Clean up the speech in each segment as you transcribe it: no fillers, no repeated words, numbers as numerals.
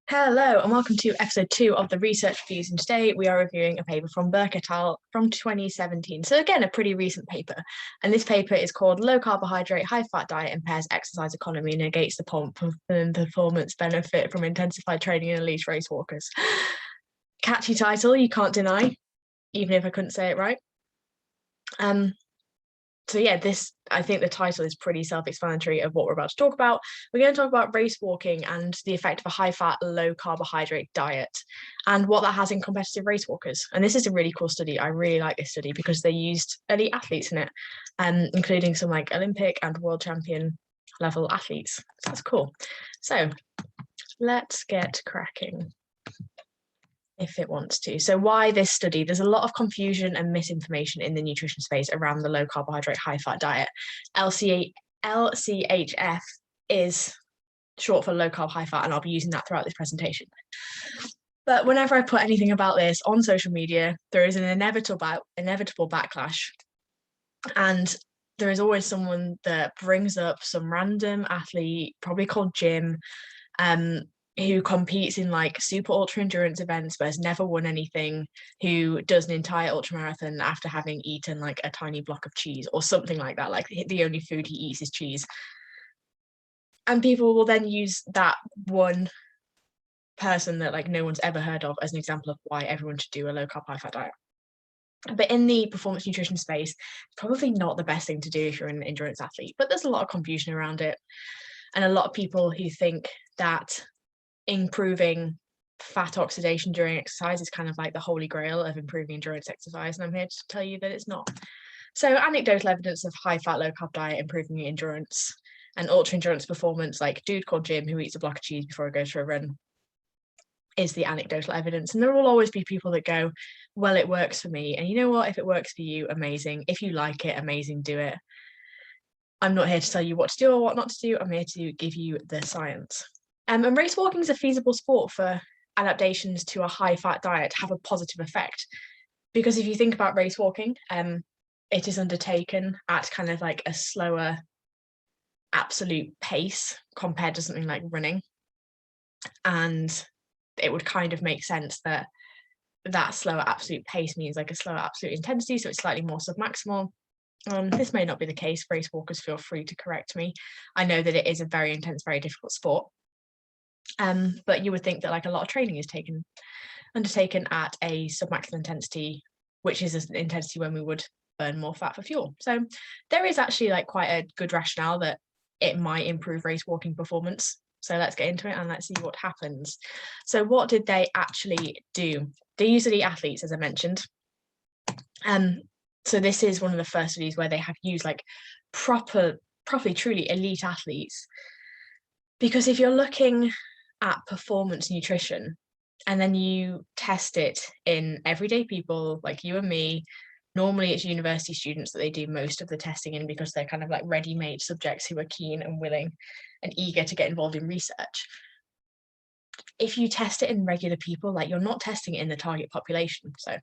Hello and welcome to episode 2 of the research reviews, and today we are reviewing a paper from Burke et al. From 2017. So again, a pretty recent paper, and this paper is called Low Carbohydrate, High Fat Diet Impairs Exercise Economy and Negates the Pump and Performance Benefit from Intensified Training in Elite Race Walkers. Catchy title, you can't deny, even if I couldn't say it right. So yeah, I think the title is pretty self-explanatory of what we're about to talk about. We're going to talk about race walking and the effect of a high-fat, low-carbohydrate diet and what that has in competitive race walkers. And this is a really cool study. I really like this study because they used elite athletes in it, including some like Olympic and world champion level athletes. So that's cool. So let's get cracking if it wants to. So why this study? There's a lot of confusion and misinformation in the nutrition space around the low carbohydrate, high fat diet. LCHF is short for low carb, high fat, and I'll be using that throughout this presentation. But whenever I put anything about this on social media, there is an inevitable backlash. And there is always someone that brings up some random athlete, probably called Jim, who competes in like super ultra endurance events but has never won anything, who does an entire ultra marathon after having eaten like a tiny block of cheese or something like that, like the only food he eats is cheese. And people will then use that one person that like no one's ever heard of as an example of why everyone should do a low carb, high fat diet. But in the performance nutrition space, probably not the best thing to do if you're an endurance athlete, but there's a lot of confusion around it. And a lot of people who think that improving fat oxidation during exercise is kind of like the holy grail of improving endurance exercise, and I'm here to tell you that it's not. So anecdotal evidence of high fat, low carb diet improving endurance and ultra endurance performance, like dude called Jim who eats a block of cheese before he goes for a run, is the anecdotal evidence. And there will always be people that go, well, it works for me. And you know what, if it works for you, amazing. If you like it, amazing, do it. I'm not here to tell you what to do or what not to do. I'm here to give you the science. And race walking is a feasible sport for adaptations to a high-fat diet to have a positive effect. Because if you think about race walking, it is undertaken at kind of like a slower absolute pace compared to something like running. And it would kind of make sense that that slower absolute pace means like a slower absolute intensity, so it's slightly more submaximal. This may not be the case. Race walkers, feel free to correct me. I know that it is a very intense, very difficult sport. But you would think that like a lot of training is undertaken at a submaximal intensity, which is an intensity when we would burn more fat for fuel. So there is actually like quite a good rationale that it might improve race walking performance. So let's get into it and let's see what happens. So what did they actually do? They used elite athletes, as I mentioned. So this is one of the first studies where they have used like properly, truly elite athletes. Because if you're looking at performance nutrition and then you test it in everyday people like you and me, normally it's university students that they do most of the testing in because they're kind of like ready-made subjects who are keen and willing and eager to get involved in research. If you test it in regular people, like you're not testing it in the target population. So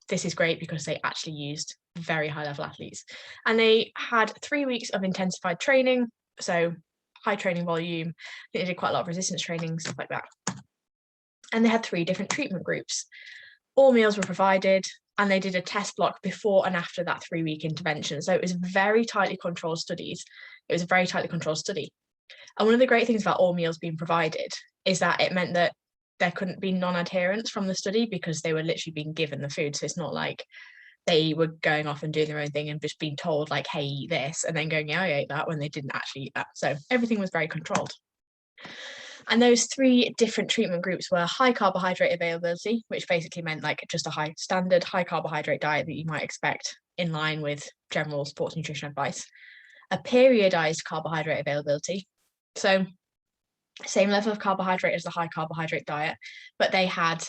this is great because they actually used very high level athletes, and they had 3 weeks of intensified training. So high training volume. They did quite a lot of resistance training, stuff like that. And they had 3 different treatment groups. All meals were provided, and they did a test block before and after that 3-week intervention. So it was very tightly controlled studies. It was a very tightly controlled study. And one of the great things about all meals being provided is that it meant that there couldn't be non-adherence from the study because they were literally being given the food. So it's not like they were going off and doing their own thing and just being told like, hey, eat this, and then going, yeah, I ate that, when they didn't actually eat that. So everything was very controlled. And those 3 different treatment groups were high carbohydrate availability, which basically meant like just a standard high carbohydrate diet that you might expect in line with general sports nutrition advice. A periodized carbohydrate availability. So same level of carbohydrate as the high carbohydrate diet, but they had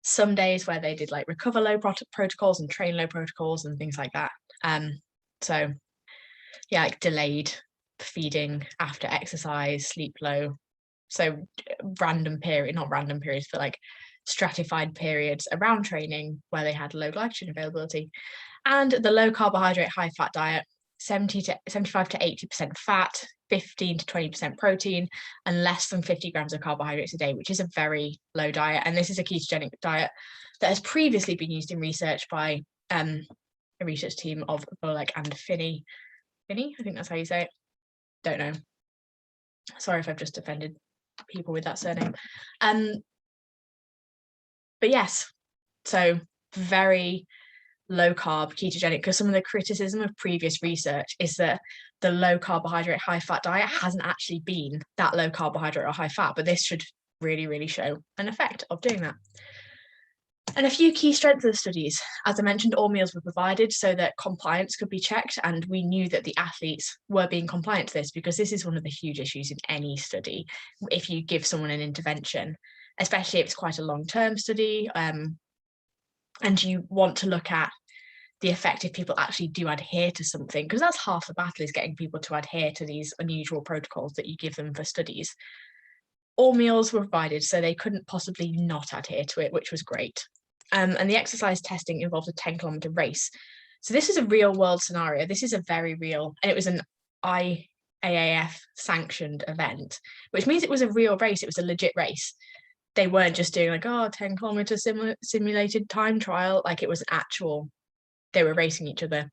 some days where they did like recover low protocols and train low protocols and things like that. So yeah, like delayed feeding after exercise, sleep low. So not random periods, but like stratified periods around training where they had low glycogen availability. And the low carbohydrate, high fat diet 75 to 80% fat, 15 to 20% protein, and less than 50 grams of carbohydrates a day, which is a very low diet. And this is a ketogenic diet that has previously been used in research by a research team of Bolek and Finney. Finney, I think that's how you say it. Don't know. Sorry if I've just offended people with that surname. But yes, so very low carb ketogenic, because some of the criticism of previous research is that the low carbohydrate high fat diet hasn't actually been that low carbohydrate or high fat, but this should really show an effect of doing that. And a few key strengths of the studies. As I mentioned, all meals were provided so that compliance could be checked, and we knew that the athletes were being compliant to this, because this is one of the huge issues in any study. If you give someone an intervention, especially if it's quite a long-term study, and you want to look at the effect if people actually do adhere to something, because that's half the battle, is getting people to adhere to these unusual protocols that you give them for studies. All meals were provided, so they couldn't possibly not adhere to it, which was great. And the exercise testing involved a 10-kilometer race. So this is a real world scenario. This is a very real, and it was an IAAF sanctioned event, which means it was a real race. It was a legit race. They weren't just doing like, 10-kilometer simulated time trial. Like, it was an actual, they were racing each other.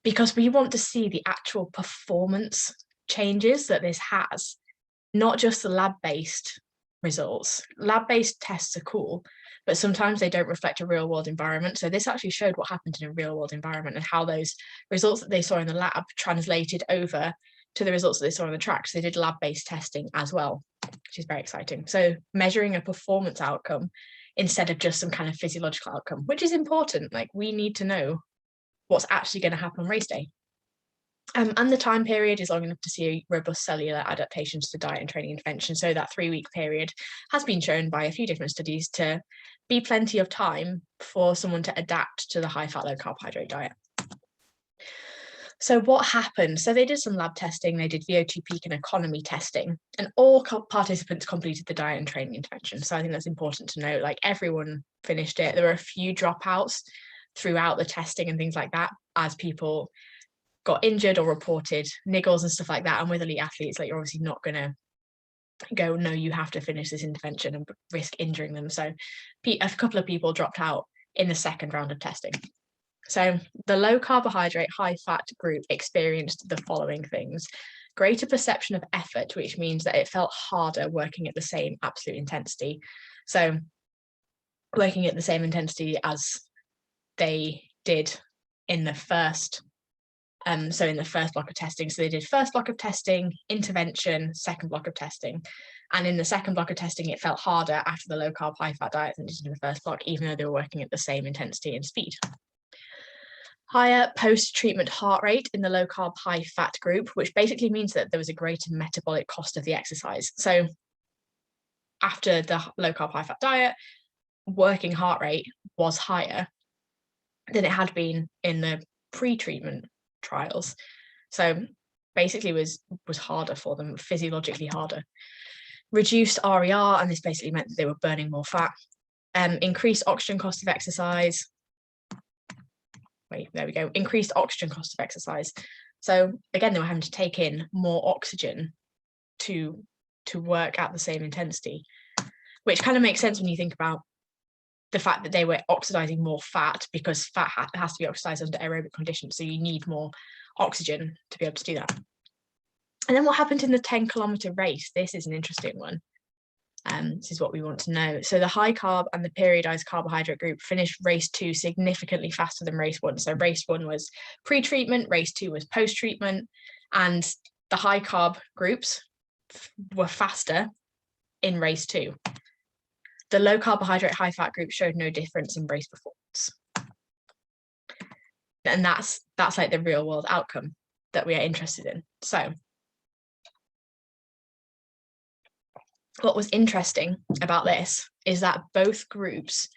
Because we want to see the actual performance changes that this has, not just the lab-based results. Lab-based tests are cool, but sometimes they don't reflect a real-world environment. So this actually showed what happened in a real-world environment and how those results that they saw in the lab translated over to the results that they saw on the track. So they did lab-based testing as well, which is very exciting. So measuring a performance outcome instead of just some kind of physiological outcome, which is important. Like, we need to know what's actually going to happen on race day. And the time period is long enough to see robust cellular adaptations to diet and training intervention. So that 3-week period has been shown by a few different studies to be plenty of time for someone to adapt to the high fat, low carbohydrate diet. So what happened? So they did some lab testing, they did VO2 peak and economy testing, and all participants completed the diet and training intervention. So I think that's important to note, like, everyone finished it. There were a few dropouts throughout the testing and things like that, as people got injured or reported niggles and stuff like that. And with elite athletes, like, you're obviously not going to go, no, you have to finish this intervention and risk injuring them. So a couple of people dropped out in the second round of testing. So the low carbohydrate, high fat group experienced the following things: greater perception of effort, which means that it felt harder working at the same absolute intensity. So working at the same intensity as they did in the first so in the first block of testing. So they did first block of testing, intervention, second block of testing. And in the second block of testing, it felt harder after the low carb, high fat diet than it did in the first block, even though they were working at the same intensity and speed. Higher post-treatment heart rate in the low carb, high fat group, which basically means that there was a greater metabolic cost of the exercise. So after the low carb, high fat diet, working heart rate was higher than it had been in the pre-treatment trials. So basically was harder for them, physiologically harder. Reduced RER, and this basically meant that they were burning more fat. Increased oxygen cost of exercise. There we go. Increased oxygen cost of exercise. So again, they were having to take in more oxygen to work at the same intensity, which kind of makes sense when you think about the fact that they were oxidizing more fat, because fat has to be oxidized under aerobic conditions. So you need more oxygen to be able to do that. And then what happened in the 10-kilometer race? This is an interesting one. This is what we want to know. So the high carb and the periodized carbohydrate group finished race 2 significantly faster than race 1. So race 1 was pre-treatment, race 2 was post-treatment, and the high carb groups were faster in race 2. The low carbohydrate, high fat group showed no difference in race performance. And that's like the real world outcome that we are interested in. So what was interesting about this is that both groups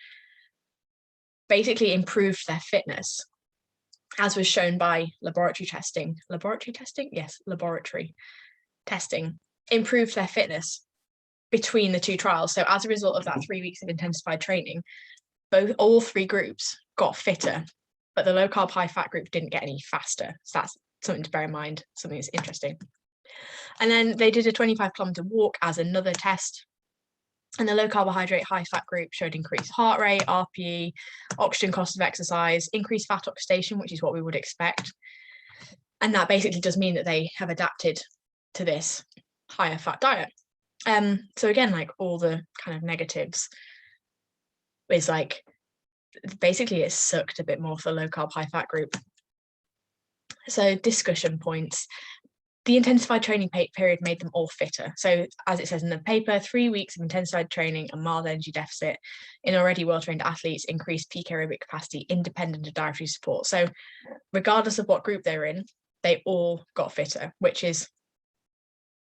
basically improved their fitness, as was shown by laboratory testing. Laboratory testing? Yes, laboratory testing improved their fitness between the 2 trials. So as a result of that 3 weeks of intensified training, all 3 groups got fitter but the low carb, high fat group didn't get any faster. So that's something to bear in mind, something that's interesting. And then they did a 25-kilometer walk as another test. And the low carbohydrate, high fat group showed increased heart rate, RPE, oxygen cost of exercise, increased fat oxidation, which is what we would expect. And that basically does mean that they have adapted to this higher fat diet. So again, like all the kind of negatives is like, basically it sucked a bit more for the low carb, high fat group. So discussion points. The intensified training period made them all fitter. So as it says in the paper, 3 weeks of intensified training and mild energy deficit in already well-trained athletes increased peak aerobic capacity independent of dietary support. So regardless of what group they're in, they all got fitter, which is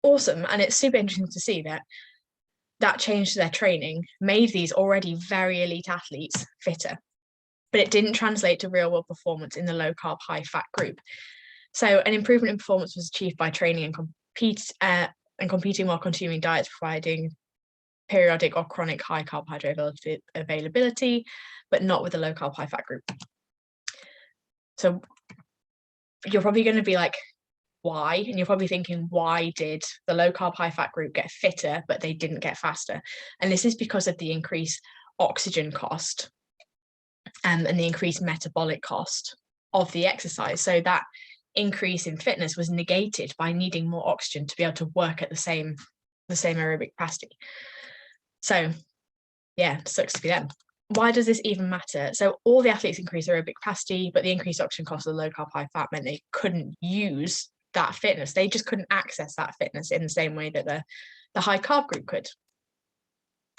awesome. And it's super interesting to see that change to their training made these already very elite athletes fitter, but it didn't translate to real world performance in the low carb, high fat group. So an improvement in performance was achieved by training and competing while consuming diets providing periodic or chronic high carbohydrate availability, but not with the low carb, high fat group. So you're probably going to be like, why? And you're probably thinking, why did the low carb, high fat group get fitter, but they didn't get faster? And this is because of the increased oxygen cost and the increased metabolic cost of the exercise. So that increase in fitness was negated by needing more oxygen to be able to work at the same aerobic capacity. So yeah, sucks to be them. Why does this even matter? So all the athletes increased aerobic capacity, but the increased oxygen cost of the low carb, high fat meant they couldn't use that fitness. They just couldn't access that fitness in the same way that the high carb group could.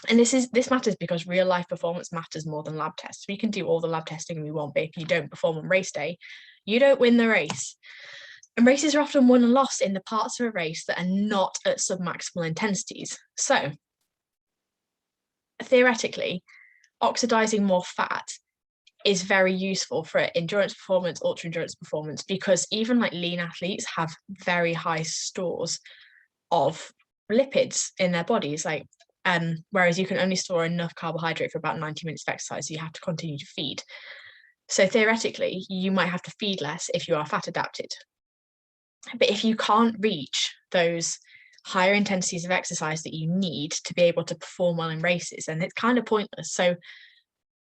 And this matters because real life performance matters more than lab tests. We can do all the lab testing we want, but if you don't perform on race day, you don't win the race. And races are often won and lost in the parts of a race that are not at submaximal intensities. So theoretically, oxidizing more fat is very useful for endurance performance, ultra endurance performance, because even like lean athletes have very high stores of lipids in their bodies, like whereas you can only store enough carbohydrate for about 90 minutes of exercise, so you have to continue to feed. So theoretically, you might have to feed less if you are fat adapted. But if you can't reach those higher intensities of exercise that you need to be able to perform well in races, then it's kind of pointless. So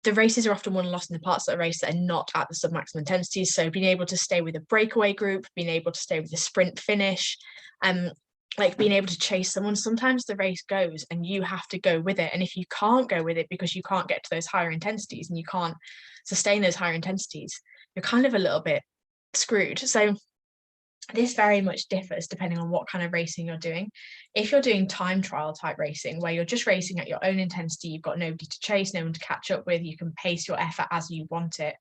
the races are often won and lost in the parts of the race that are not at the submaximal intensities. So being able to stay with a breakaway group, being able to stay with a sprint finish, like being able to chase someone, sometimes the race goes and you have to go with it. And if you can't go with it because you can't get to those higher intensities and you can't sustain those higher intensities, you're kind of a little bit screwed. So this very much differs depending on what kind of racing you're doing. If you're doing time trial type racing, where you're just racing at your own intensity, you've got nobody to chase, no one to catch up with, you can pace your effort as you want it,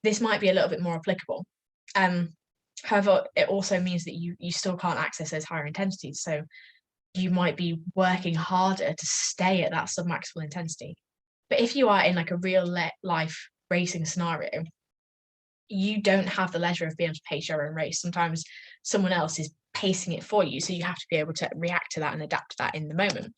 this might be a little bit more applicable. However, it also means that you still can't access those higher intensities. So you might be working harder to stay at that submaximal intensity. But if you are in like a real life racing scenario, you don't have the leisure of being able to pace your own race. Sometimes someone else is pacing it for you. So you have to be able to react to that and adapt to that in the moment.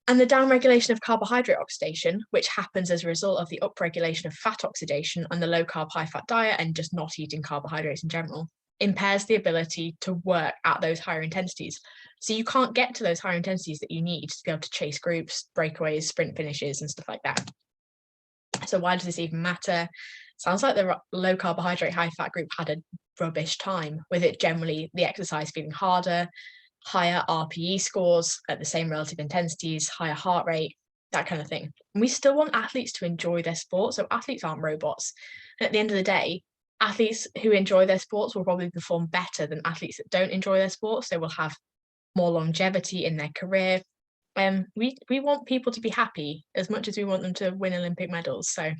And the downregulation of carbohydrate oxidation, which happens as a result of the upregulation of fat oxidation on the low carb, high fat diet and just not eating carbohydrates in general, impairs the ability to work at those higher intensities. So you can't get to those higher intensities that you need to be able to chase groups, breakaways, sprint finishes, and stuff like that. So why does this even matter? Sounds like the low carbohydrate, high fat group had a rubbish time with it, generally the exercise feeling harder, higher RPE scores at the same relative intensities, higher heart rate, that kind of thing. And we still want athletes to enjoy their sport. So athletes aren't robots. And at the end of the day, athletes who enjoy their sports will probably perform better than athletes that don't enjoy their sports. They will have more longevity in their career. We want people to be happy as much as we want them to win Olympic medals. So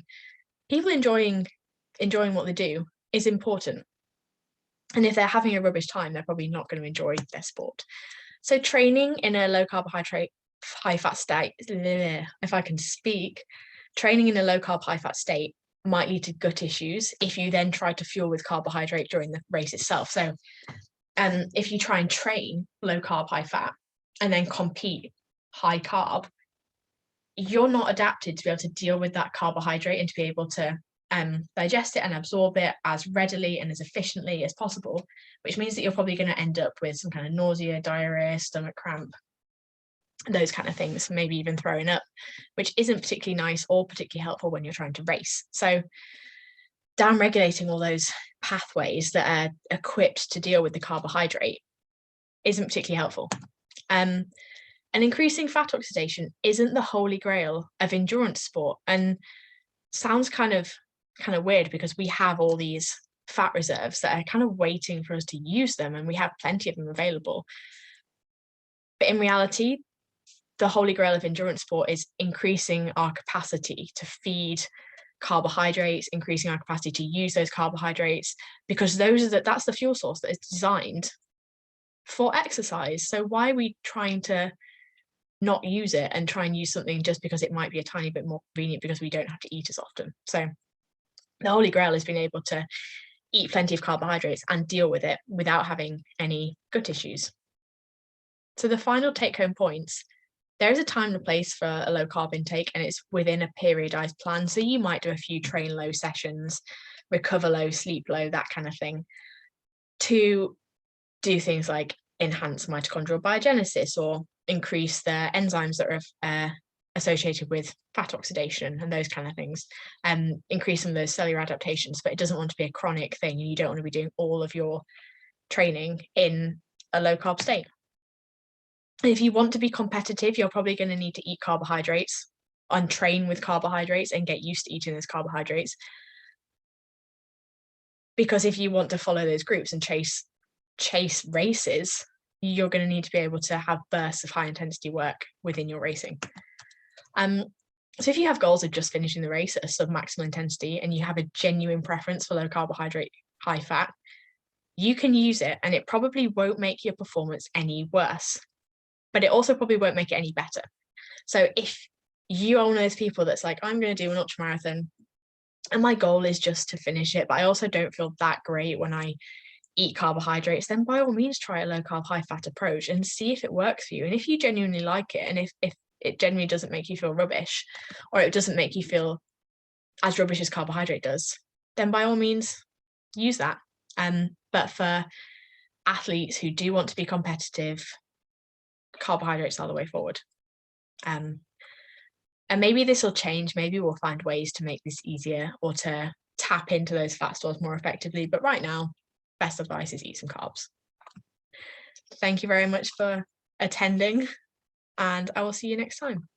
people enjoying what they do is important. And if they're having a rubbish time, they're probably not going to enjoy their sport. So training in a low carbohydrate, high fat state, if I can speak, training in a low carb, high fat state might lead to gut issues if you then try to fuel with carbohydrate during the race itself. So if you try and train low carb, high fat and then compete high carb, you're not adapted to be able to deal with that carbohydrate and to be able to digest it and absorb it as readily and as efficiently as possible, which means that you're probably going to end up with some kind of nausea, diarrhea, stomach cramp, those kind of things, maybe even throwing up, which isn't particularly nice or particularly helpful when you're trying to race. So down-regulating all those pathways that are equipped to deal with the carbohydrate isn't particularly helpful. And increasing fat oxidation isn't the holy grail of endurance sport, and sounds kind of weird because we have all these fat reserves that are kind of waiting for us to use them, and we have plenty of them available. But in reality, the holy grail of endurance sport is increasing our capacity to feed carbohydrates, increasing our capacity to use those carbohydrates, because that's the fuel source that is designed for exercise. So why are we trying to not use it and try and use something just because it might be a tiny bit more convenient because we don't have to eat as often? So the holy grail is being able to eat plenty of carbohydrates and deal with it without having any gut issues. So the final take-home points: there is a time and a place for a low carb intake, and it's within a periodized plan. So you might do a few train low sessions, recover low, sleep low, that kind of thing, to do things like enhance mitochondrial biogenesis or increase the enzymes that are associated with fat oxidation and those kind of things, and increase some of those cellular adaptations. But it doesn't want to be a chronic thing, and you don't want to be doing all of your training in a low carb state. If you want to be competitive, you're probably going to need to eat carbohydrates and train with carbohydrates and get used to eating those carbohydrates. Because if you want to follow those groups and chase races, you're going to need to be able to have bursts of high intensity work within your racing. So if you have goals of just finishing the race at a sub-maximal intensity and you have a genuine preference for low carbohydrate, high fat, you can use it, and it probably won't make your performance any worse, but it also probably won't make it any better. So if you are one of those people that's like, I'm going to do an ultramarathon and my goal is just to finish it, but I also don't feel that great when I eat carbohydrates, then by all means try a low carb, high fat approach and see if it works for you. And if you genuinely like it, and if it genuinely doesn't make you feel rubbish, or it doesn't make you feel as rubbish as carbohydrate does, then by all means use that. But for athletes who do want to be competitive, carbohydrates are the way forward. And maybe this will change. Maybe we'll find ways to make this easier or to tap into those fat stores more effectively. But right now, best advice is eat some carbs. Thank you very much for attending, and I will see you next time.